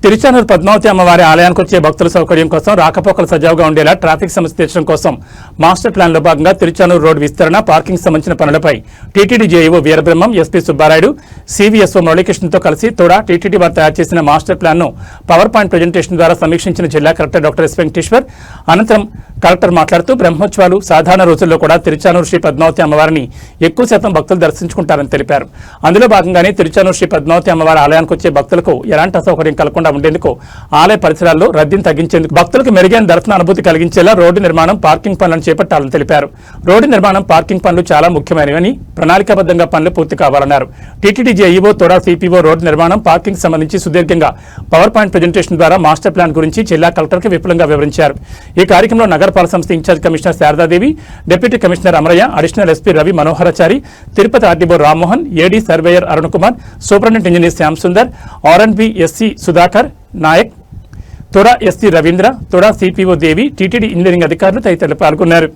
తిరుచానూరు పద్మావతి అమ్మవారి ఆలయానికి వచ్చే భక్తుల సౌకర్యం కోసం రాకపోకలు సజావుగా ఉండేలా ట్రాఫిక్ సమస్య తీర్చడం కోసం మాస్టర్ ప్లాన్ లో భాగంగా తిరుచానూరు రోడ్డు విస్తరణ, పార్కింగ్ సంబంధించిన పనులపై TTD JEO Veerabrahmam, SP Subbarayudu, CVSO మురళీకృష్ణతో కలిసి తోడా టీటీడీ వారు తయారు చేసిన మాస్టర్ ప్లాన్ ను పవర్ పాయింట్ ప్రజెంటేషన్ ద్వారా సమీక్షించిన జిల్లా కలెక్టర్ డాక్టర్ ఎస్ వెంకటేశ్వర్. అనంతరం కలెక్టర్ మాట్లాడుతూ బ్రహ్మోత్సవాలు సాధారణ రోజుల్లో కూడా తిరుచానూరు శ్రీ పద్మావతి అమ్మవారిని ఎక్కువ శాతం భక్తులు దర్శించుకుంటారని తెలిపారు. అందులో భాగంగానే తిరుచానూరు శ్రీ పద్మావతి అమ్మవారి ఆలయానికి వచ్చే భక్తులకు ఎలాంటి అసౌకర్యం కలగకుండా ఉండేందుకు ఆలయ పరిసరాల్లో రద్దీని తగ్గించేందుకు భక్తులకు మెరుగైన దర్శన అనుభూతి కలిగించేలా రోడ్డు నిర్మాణం, పార్కింగ్ పనులను చేపట్టాలని తెలిపారు. రోడ్డు నిర్మాణం, పార్కింగ్ పనులు చాలా ముఖ్యమైనవని, ప్రణాళికాబద్ధంగా పనులు పూర్తి కావాలన్నారు. TTD JEO TUDA CPO road నిర్మాణం, పార్కింగ్ సంబంధించి సుదీర్ఘంగా పవర్ పాయింట్ ప్రజెంటేషన్ ద్వారా మాస్టర్ ప్లాన్ గురించి జిల్లా కలెక్టర్కి విపులంగా వివరించారు. ఈ కార్యక్రమంలో నగరపాలక సంస్థ in charge commissioner Sharadadevi, deputy commissioner Amaraiah, additional SP Ravi Manoharachari, Tirupati RDO Rammohan, AD surveyor Arun Kumar, superintendent engineer Shyam Sundar, RNB SE Sudhakar Nayak, TUDA SE Ravindra, తోడా సిపిఓ దేవి, టీటీడీ ఇంజనీరింగ్ అధికారులు తదితరులు పాల్గొన్నారు.